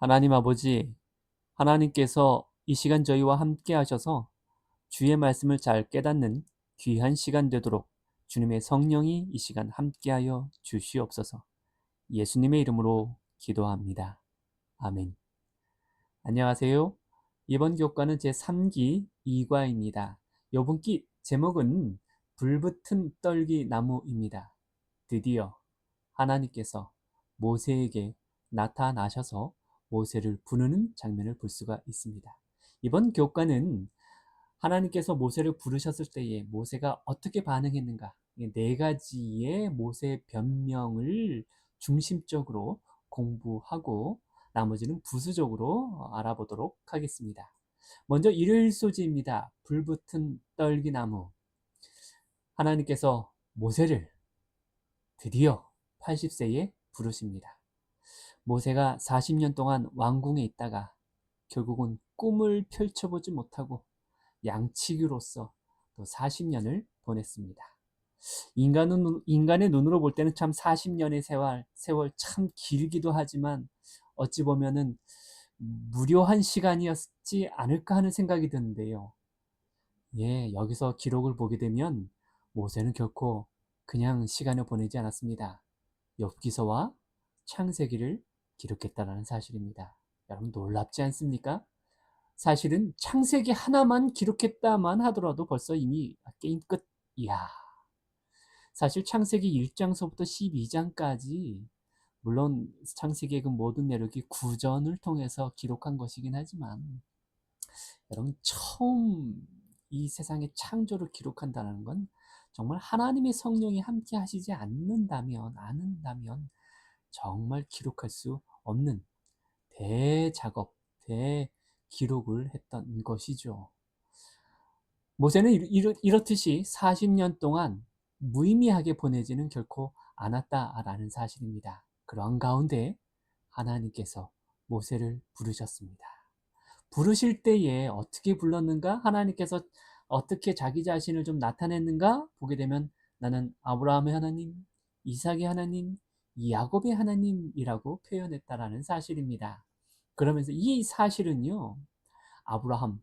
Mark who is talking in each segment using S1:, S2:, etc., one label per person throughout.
S1: 하나님 아버지, 하나님께서 이 시간 저희와 함께 하셔서 주의 말씀을 잘 깨닫는 귀한 시간 되도록 주님의 성령이 이 시간 함께하여 주시옵소서. 예수님의 이름으로 기도합니다. 아멘. 안녕하세요. 이번 교과는 제3기 2과입니다. 이번 기 제목은 불붙은 떨기 나무입니다. 드디어 하나님께서 모세에게 나타나셔서 모세를 부르는 장면을 볼 수가 있습니다. 이번 교과는 하나님께서 모세를 부르셨을 때에 모세가 어떻게 반응했는가, 네 가지의 모세 변명을 중심적으로 공부하고 나머지는 부수적으로 알아보도록 하겠습니다. 먼저 일요일 소지입니다. 불붙은 떨기나무. 하나님께서 모세를 드디어 80세에 부르십니다. 모세가 40년 동안 왕궁에 있다가 결국은 꿈을 펼쳐보지 못하고 양치기로서 또 40년을 보냈습니다. 인간의 눈으로 볼 때는 참 40년의 세월 참 길기도 하지만 어찌 보면은 무료한 시간이었지 않을까 하는 생각이 드는데요. 예, 여기서 기록을 보게 되면 모세는 결코 그냥 시간을 보내지 않았습니다. 엽기서와 창세기를 기록했다는 사실입니다. 여러분 놀랍지 않습니까? 사실은 창세기 하나만 기록했다만 하더라도 벌써 이미 게임 끝. 이야. 사실 창세기 1장서부터 12장까지 물론 창세기의 그 모든 내력이 구전을 통해서 기록한 것이긴 하지만 여러분 처음 이 세상의 창조를 기록한다는 건 정말 하나님의 성령이 함께 하시지 않는다면 정말 기록할 수 없는 대작업, 대기록을 했던 것이죠. 모세는 이렇듯이 40년 동안 무의미하게 보내지는 결코 않았다라는 사실입니다. 그런 가운데 하나님께서 모세를 부르셨습니다. 부르실 때에 어떻게 불렀는가? 하나님께서 어떻게 자기 자신을 좀 나타냈는가? 보게 되면 나는 아브라함의 하나님, 이삭의 하나님, 야곱의 하나님이라고 표현했다라는 사실입니다. 그러면서 이 사실은요, 아브라함이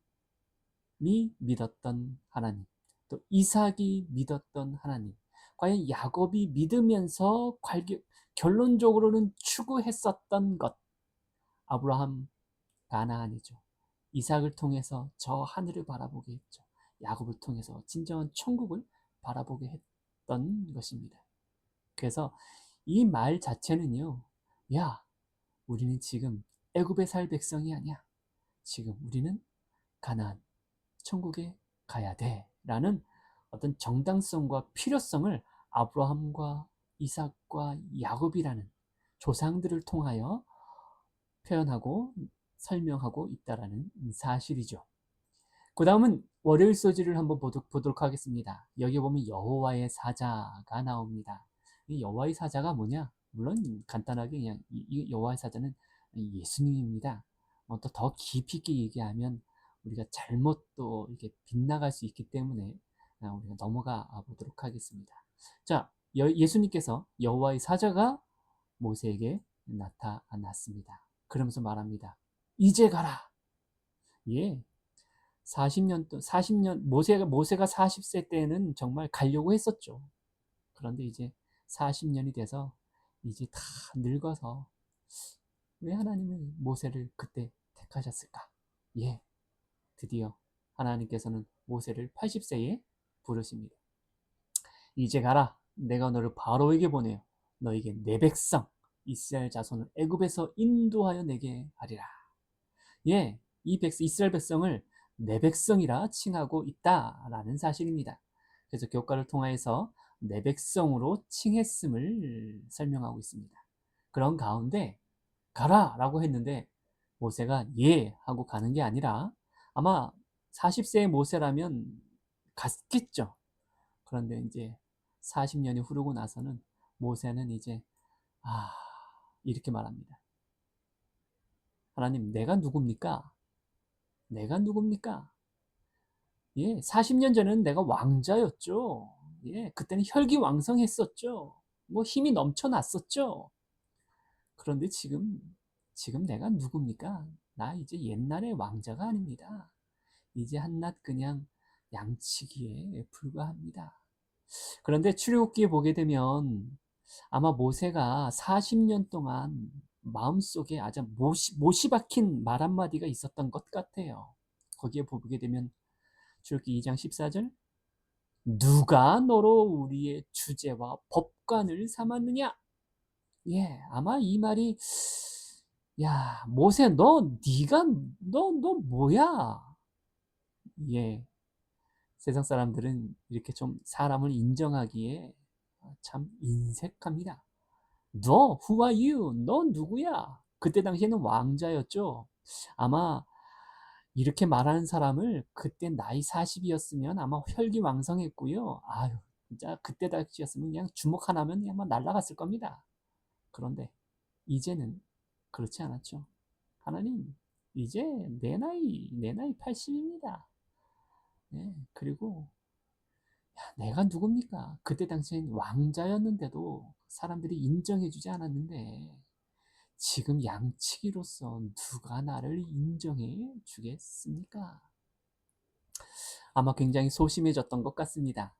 S1: 믿었던 하나님, 또 이삭이 믿었던 하나님, 과연 야곱이 믿으면서 결론적으로는 추구했었던 것, 아브라함 가나안이죠. 이삭을 통해서 저 하늘을 바라보게 했죠. 야곱을 통해서 진정한 천국을 바라보게 했던 것입니다. 그래서 이 말 자체는요, 야, 우리는 지금 애굽에 살 백성이 아니야. 지금 우리는 가나안, 천국에 가야 돼. 라는 어떤 정당성과 필요성을 아브라함과 이삭과 야곱이라는 조상들을 통하여 표현하고 설명하고 있다라는 사실이죠. 그 다음은 월요일 소지를 한번 보도록 하겠습니다. 여기 보면 여호와의 사자가 나옵니다. 이 여호와의 사자가 뭐냐? 물론 간단하게 그냥 이 여호와의 사자는 예수님입니다. 또 더 깊이 있게 얘기하면 우리가 잘못 또 이렇게 빗나갈 수 있기 때문에 우리가 넘어가 보도록 하겠습니다. 자, 예수님께서 여호와의 사자가 모세에게 나타났습니다. 그러면서 말합니다. 이제 가라. 예. 40년 모세가 40세 때는 정말 가려고 했었죠. 그런데 이제 40년이 돼서 이제 다 늙어서 왜 하나님은 모세를 그때 택하셨을까? 예. 드디어 하나님께서는 모세를 80세에 부르십니다. 이제 가라. 내가 너를 바로에게 보내어 너에게 내 백성 이스라엘 자손을 애굽에서 인도하여 내게 하리라. 예, 이스라엘 백성을 내 백성이라 칭하고 있다라는 사실입니다. 그래서 교과를 통해서 내 백성으로 칭했음을 설명하고 있습니다. 그런 가운데 가라라고 했는데 모세가 예 하고 가는 게 아니라 아마 40세의 모세라면 갔겠죠. 그런데 이제 40년이 흐르고 나서는 모세는 이제 아 이렇게 말합니다. 하나님, 내가 누굽니까? 내가 누굽니까? 예, 40년 전에는 내가 왕자였죠. 예, 그때는 혈기왕성했었죠. 뭐 힘이 넘쳐났었죠. 그런데 지금 내가 누굽니까? 나 이제 옛날의 왕자가 아닙니다. 이제 한낱 그냥 양치기에 불과합니다. 그런데 출애굽기에 보게 되면 아마 모세가 40년 동안 마음속에 아주 못이 박힌 말 한마디가 있었던 것 같아요. 거기에 보게 되면 출애굽기 2장 14절, 누가 너로 우리의 주제와 법관을 삼았느냐? 예, 아마 이 말이, 야, 모세, 너 뭐야? 예, 세상 사람들은 이렇게 좀 사람을 인정하기에 참 인색합니다. 너, who are you? 너 누구야? 그때 당시에는 왕자였죠. 아마 이렇게 말하는 사람을 그때 나이 40이었으면 아마 혈기왕성했고요. 아유, 진짜 그때 당시였으면 그냥 주먹 하나면 그냥 막 날아갔을 겁니다. 그런데 이제는 그렇지 않았죠. 하나님, 이제 내 나이 80입니다. 네, 그리고 내가 누굽니까? 그때 당시엔 왕자였는데도 사람들이 인정해주지 않았는데 지금 양치기로서 누가 나를 인정해 주겠습니까? 아마 굉장히 소심해졌던 것 같습니다.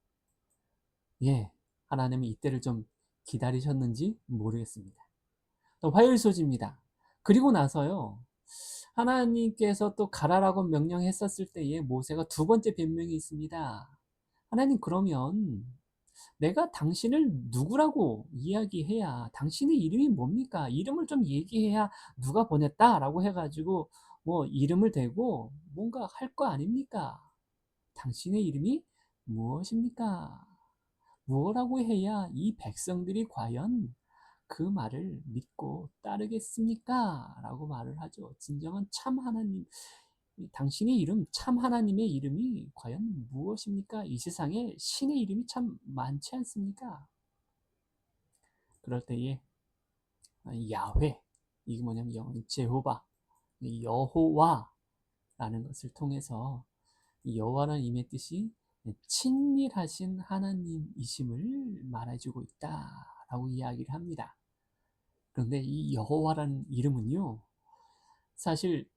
S1: 예, 하나님이 이때를 좀 기다리셨는지 모르겠습니다. 또 화요일 소지입니다. 그리고 나서요, 하나님께서 또 가라라고 명령했었을 때에 모세가 두 번째 변명이 있습니다. 하나님, 그러면 내가 당신을 누구라고 이야기해야, 당신의 이름이 뭡니까? 이름을 좀 얘기해야 누가 보냈다라고 해가지고 뭐 이름을 대고 뭔가 할 거 아닙니까? 당신의 이름이 무엇입니까? 무엇라고 해야 이 백성들이 과연 그 말을 믿고 따르겠습니까? 라고 말을 하죠. 진정한 참 하나님, 당신의 이름, 참 하나님의 이름이 과연 무엇입니까? 이 세상에 신의 이름이 참 많지 않습니까? 그럴 때에 야훼, 이게 뭐냐면 영어는 제호바, 여호와라는 것을 통해서 여호와라는 이름의 뜻이 친밀하신 하나님이심을 말해주고 있다라고 이야기를 합니다. 그런데 이 여호와라는 이름은요, 사실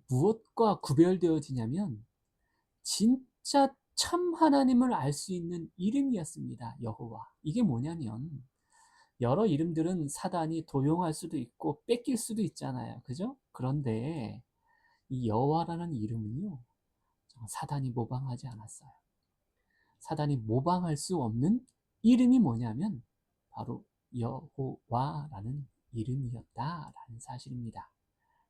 S1: 무엇과 구별되어지냐면 진짜 참 하나님을 알 수 있는 이름이었습니다. 여호와. 이게 뭐냐면 여러 이름들은 사단이 도용할 수도 있고 뺏길 수도 있잖아요. 그죠? 그런데 이 여호와라는 이름은요, 사단이 모방하지 않았어요. 사단이 모방할 수 없는 이름이 뭐냐면 바로 여호와라는 이름이었다라는 사실입니다.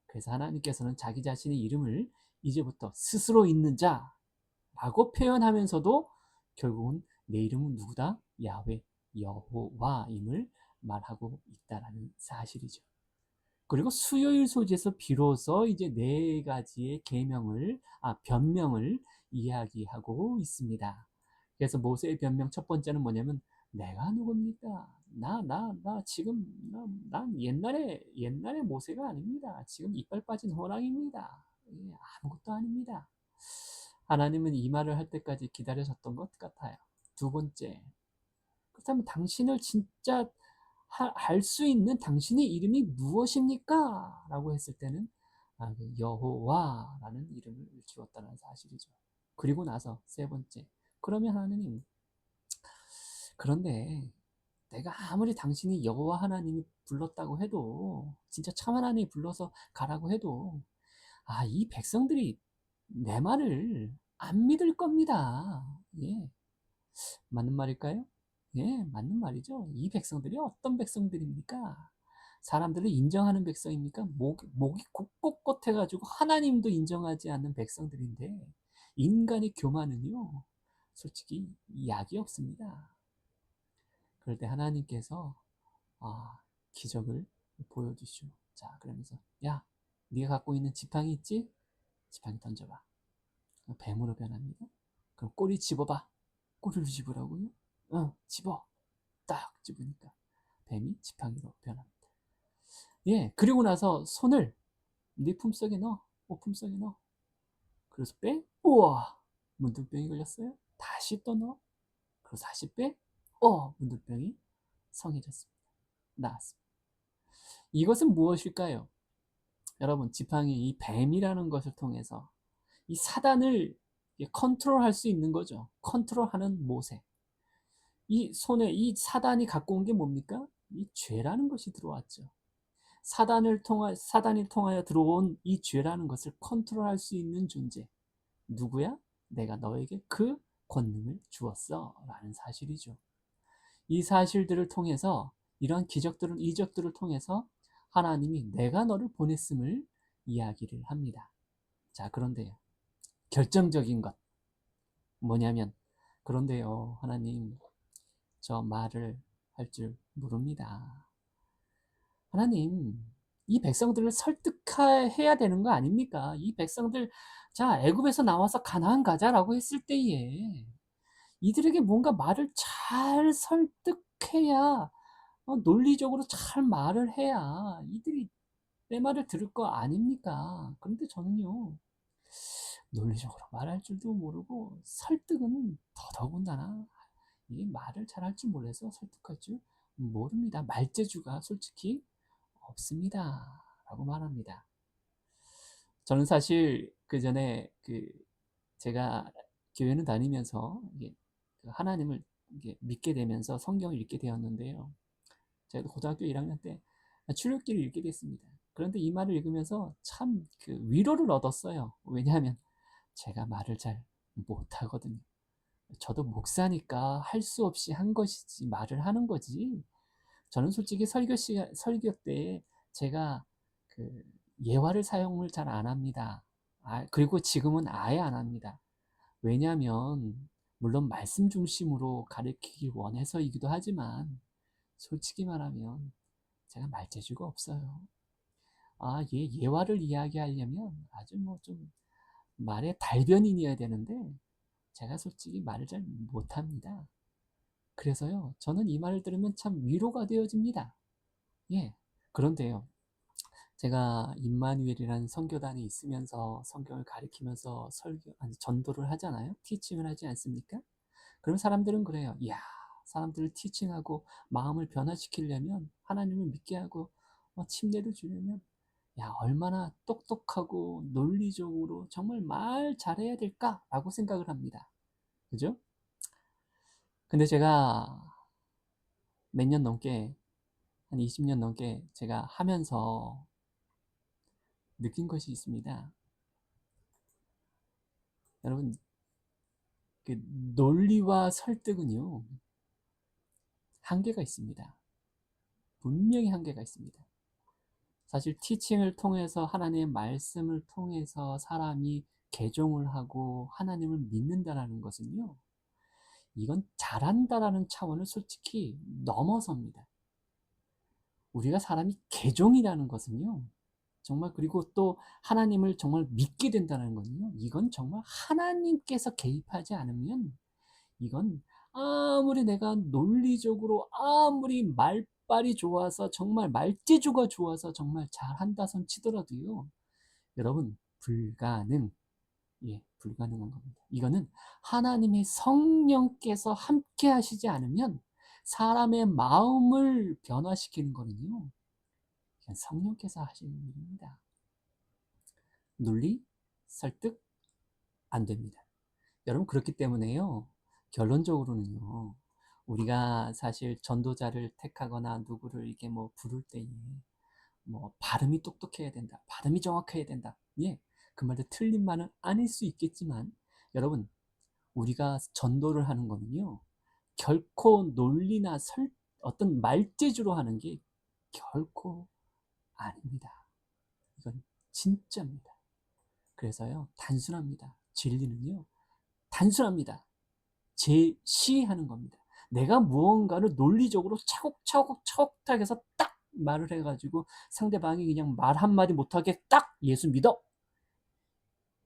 S1: 그래서 하나님께서는 자기 자신의 이름을 이제부터 스스로 있는 자라고 표현하면서도 결국은 내 이름은 누구다? 야훼, 여호와임을 말하고 있다라는 사실이죠. 그리고 수요일 소지에서 비로소 이제 네 가지의 변명을 이야기하고 있습니다. 그래서 모세의 변명 첫 번째는 뭐냐면 내가 누굽니까? 지금 난 옛날에 모세가 아닙니다. 지금 이빨 빠진 호랑이입니다. 예, 아무것도 아닙니다. 하나님은 이 말을 할 때까지 기다려졌던 것 같아요. 두 번째, 그렇다면 당신을 진짜 알 수 있는 당신의 이름이 무엇입니까? 라고 했을 때는 그 여호와라는 이름을 주었다는 사실이죠. 그리고 나서 세 번째, 그러면 하나님, 그런데 내가 아무리 당신이 여호와 하나님이 불렀다고 해도, 진짜 참 하나님이 불러서 가라고 해도 이 백성들이 내 말을 안 믿을 겁니다. 예, 맞는 말일까요? 예, 맞는 말이죠. 이 백성들이 어떤 백성들입니까? 사람들을 인정하는 백성입니까? 목이 꼿꼿해가지고 하나님도 인정하지 않는 백성들인데, 인간의 교만은요, 솔직히 약이 없습니다. 그럴 때 하나님께서 아, 기적을 보여주시오. 자, 그러면서 야, 네가 갖고 있는 지팡이 있지? 지팡이 던져봐. 뱀으로 변합니다. 그럼 꼬리 집어봐. 꼬리를 집으라고요? 집어. 딱 집으니까 뱀이 지팡이로 변합니다. 예, 그리고 나서 손을 네 품속에 넣어. 품속에 넣어. 그래서 빼. 우와, 문둥병이 걸렸어요. 다시 또 넣어. 그래서 다시 빼. 문둥병이 성해졌습니다. 나았습니다. 이것은 무엇일까요? 여러분, 지팡이 이 뱀이라는 것을 통해서 이 사단을 컨트롤할 수 있는 거죠. 컨트롤하는 모세. 이 손에 이 사단이 갖고 온 게 뭡니까? 이 죄라는 것이 들어왔죠. 사단이 통하여 들어온 이 죄라는 것을 컨트롤할 수 있는 존재. 누구야? 내가 너에게 그 권능을 주었어. 라는 사실이죠. 이 사실들을 통해서, 이런 기적들을, 이적들을 통해서 하나님이 내가 너를 보냈음을 이야기를 합니다. 자, 그런데요. 결정적인 것. 뭐냐면, 그런데요, 하나님, 저 말을 할 줄 모릅니다. 하나님, 이 백성들을 설득해야 되는 거 아닙니까? 이 백성들, 자, 애굽에서 나와서 가나안 가자라고 했을 때에 이들에게 뭔가 말을 잘 설득해야, 논리적으로 잘 말을 해야 이들이 내 말을 들을 거 아닙니까? 그런데 저는요, 논리적으로 말할 줄도 모르고 설득은 더더군다나 이 말을 잘할 줄 몰라서 설득할 줄 모릅니다. 말재주가 솔직히 없습니다. 라고 말합니다. 저는 사실 그 전에 제가 교회는 다니면서 이게 하나님을 이게 믿게 되면서 성경을 읽게 되었는데요. 제가 고등학교 1학년 때 출애굽기를 읽게 됐습니다. 그런데 이 말을 읽으면서 참 위로를 얻었어요. 왜냐하면 제가 말을 잘 못하거든요. 저도 목사니까 할 수 없이 한 것이지 말을 하는 거지. 저는 솔직히 설교 때 제가 그 예화를 사용을 잘 안 합니다. 그리고 지금은 아예 안 합니다. 왜냐하면 물론 말씀 중심으로 가르치기 원해서이기도 하지만 솔직히 말하면 제가 말재주가 없어요. 예화를 이야기하려면 아주 뭐 좀 말의 달변인이어야 되는데 제가 솔직히 말을 잘 못합니다. 그래서요, 저는 이 말을 들으면 참 위로가 되어집니다. 예. 그런데요, 제가 임마누엘이라는 선교단에 있으면서 성경을 가리키면서 전도를 하잖아요. 티칭을 하지 않습니까? 그럼 사람들은 그래요. 이야, 사람들을 티칭하고 마음을 변화시키려면, 하나님을 믿게 하고 침례를 주려면, 야, 얼마나 똑똑하고 논리적으로 정말 말 잘해야 될까라고 생각을 합니다. 그죠? 근데 제가 몇 년 넘게, 한 20년 넘게 제가 하면서 느낀 것이 있습니다. 여러분, 그 논리와 설득은요, 한계가 있습니다. 분명히 한계가 있습니다. 사실 티칭을 통해서, 하나님의 말씀을 통해서 사람이 개종을 하고 하나님을 믿는다라는 것은요, 이건 잘한다라는 차원을 솔직히 넘어섭니다. 우리가 사람이 개종이라는 것은요, 정말, 그리고 또 하나님을 정말 믿게 된다는 것은요, 이건 정말 하나님께서 개입하지 않으면, 이건 아무리 내가 논리적으로 아무리 말빨이 좋아서 정말 말재주가 좋아서 정말 잘한다 손 치더라도요, 여러분, 불가능한 겁니다. 이거는 하나님의 성령께서 함께 하시지 않으면, 사람의 마음을 변화시키는 거는요, 그냥 성령께서 하시는 일입니다. 논리, 설득 안 됩니다. 여러분, 그렇기 때문에요, 결론적으로는요, 우리가 사실 전도자를 택하거나 누구를 이렇게 뭐 부를 때에 뭐 발음이 똑똑해야 된다, 발음이 정확해야 된다, 그 말도 틀린 말은 아닐 수 있겠지만, 여러분, 우리가 전도를 하는 거는요, 결코 논리나 어떤 말재주로 하는 게 결코 아닙니다. 이건 진짜입니다. 그래서요, 단순합니다. 진리는요, 단순합니다. 제시하는 겁니다. 내가 무언가를 논리적으로 차곡차곡 차곡차곡해서 딱 말을 해가지고 상대방이 그냥 말 한마디 못하게 딱 예수 믿어,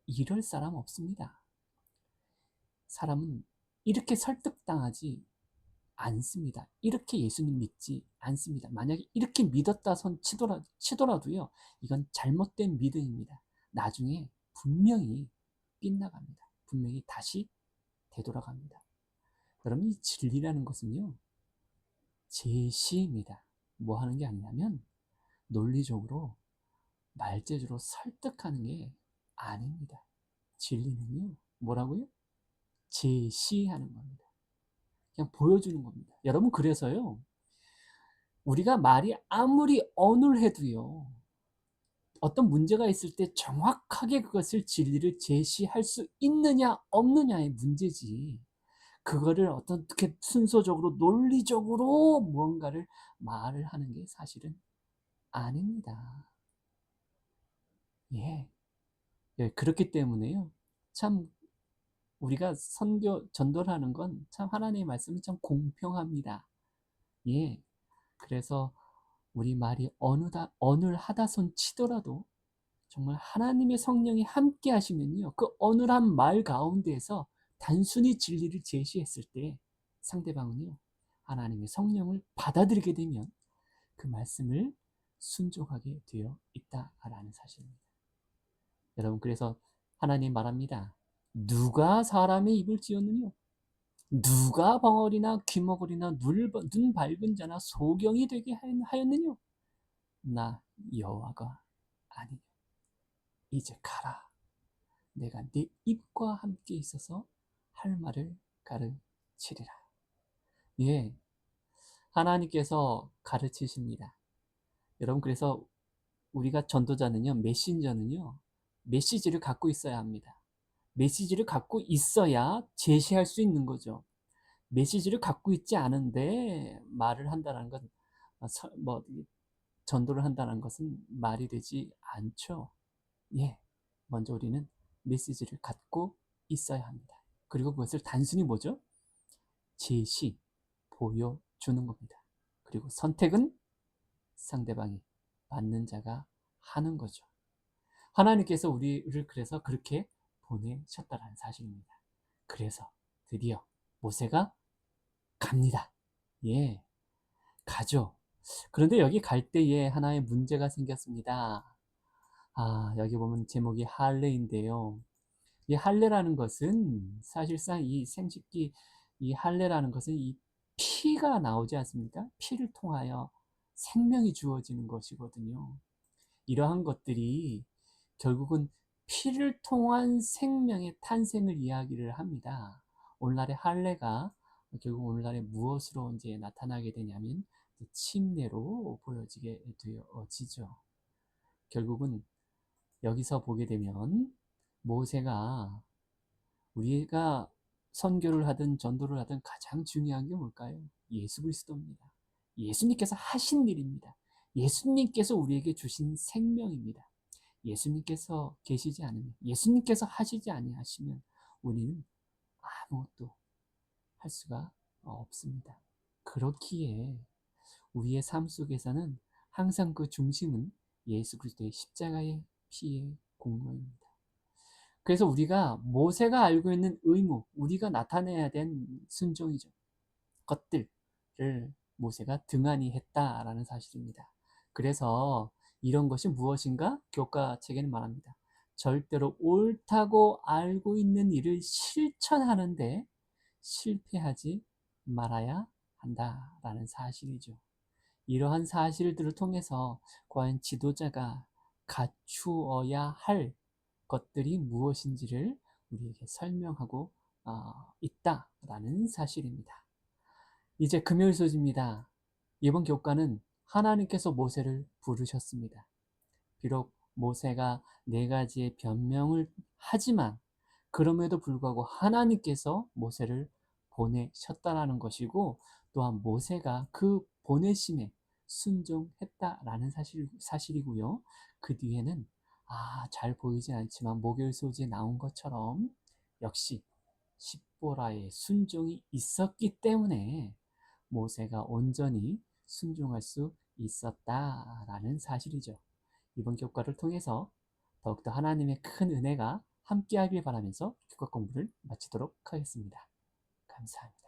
S1: 이럴 사람 없습니다. 사람은 이렇게 설득당하지 않습니다. 이렇게 예수님 믿지 않습니다. 만약에 이렇게 믿었다 손 치더라도요, 이건 잘못된 믿음입니다. 나중에 분명히 빗나갑니다. 분명히 다시 되돌아갑니다. 여러분, 이 진리라는 것은요, 제시입니다. 뭐 하는 게 아니냐면, 논리적으로 말재주로 설득하는 게 아닙니다. 진리는요, 뭐라고요? 제시하는 겁니다. 그냥 보여주는 겁니다. 여러분, 그래서요, 우리가 말이 아무리 어눌해도요, 어떤 문제가 있을 때 정확하게 그것을 진리를 제시할 수 있느냐 없느냐의 문제지, 그거를 어떻게 순서적으로 논리적으로 무언가를 말을 하는 게 사실은 아닙니다. 예. 예, 그렇기 때문에요, 참 우리가 선교 전도를 하는 건 참 하나님의 말씀은 참 공평합니다. 예. 그래서 우리 말이 어눌하다 손 치더라도 정말 하나님의 성령이 함께 하시면요, 그 어눌한 말 가운데에서 단순히 진리를 제시했을 때 상대방은요, 하나님의 성령을 받아들이게 되면 그 말씀을 순종하게 되어 있다라는 사실입니다. 여러분, 그래서 하나님 말합니다. 누가 사람의 입을 지었느냐? 누가 벙어리나 귀머거리나 눈 밝은 자나 소경이 되게 하였느냐? 나 여호와가 아니냐. 이제 가라. 내가 네 입과 함께 있어서 할 말을 가르치리라. 예, 하나님께서 가르치십니다. 여러분, 그래서 우리가 전도자는요, 메신저는요, 메시지를 갖고 있어야 합니다. 메시지를 갖고 있어야 제시할 수 있는 거죠. 메시지를 갖고 있지 않은데 말을 한다는 건, 뭐 전도를 한다는 것은 말이 되지 않죠. 예, 먼저 우리는 메시지를 갖고 있어야 합니다. 그리고 그것을 단순히 뭐죠? 제시, 보여주는 겁니다. 그리고 선택은 상대방이 받는 자가 하는 거죠. 하나님께서 우리를 그래서 그렇게 보내셨다는 사실입니다. 그래서 드디어 모세가 갑니다. 예, 가죠. 그런데 여기 갈 때에 하나의 문제가 생겼습니다. 여기 보면 제목이 할례인데요. 이 할례라는 것은 사실상 이 생식기, 이 할례라는 것은 이 피가 나오지 않습니까? 피를 통하여 생명이 주어지는 것이거든요. 이러한 것들이 결국은 피를 통한 생명의 탄생을 이야기를 합니다. 오늘날의 할례가 결국 오늘날에 무엇으로 이제 나타나게 되냐면 침례로 보여지게 되어지죠. 결국은 여기서 보게 되면 모세가, 우리가 선교를 하든 전도를 하든 가장 중요한 게 뭘까요? 예수 그리스도입니다. 예수님께서 하신 일입니다. 예수님께서 우리에게 주신 생명입니다. 예수님께서 계시지 않으면, 예수님께서 하시지 아니하시면 우리는 아무것도 할 수가 없습니다. 그렇기에 우리의 삶 속에서는 항상 그 중심은 예수 그리스도의 십자가의 피의 공로입니다. 그래서 우리가 모세가 알고 있는 의무, 우리가 나타내야 된 순종이죠. 것들을 모세가 등한히 했다라는 사실입니다. 그래서 이런 것이 무엇인가? 교과책에는 말합니다. 절대로 옳다고 알고 있는 일을 실천하는데 실패하지 말아야 한다라는 사실이죠. 이러한 사실들을 통해서 과연 지도자가 갖추어야 할 것들이 무엇인지를 우리에게 설명하고 있다라는 사실입니다. 이제 금요일 소지입니다. 이번 교과는 하나님께서 모세를 부르셨습니다. 비록 모세가 네 가지의 변명을 하지만 그럼에도 불구하고 하나님께서 모세를 보내셨다라는 것이고, 또한 모세가 그 보내심에 순종했다라는 사실이고요. 그 뒤에는 잘 보이진 않지만 목요일 소지에 나온 것처럼 역시 십보라의 순종이 있었기 때문에 모세가 온전히 순종할 수 있었다라는 사실이죠. 이번 교과를 통해서 더욱더 하나님의 큰 은혜가 함께하길 바라면서 교과 공부를 마치도록 하겠습니다. 감사합니다.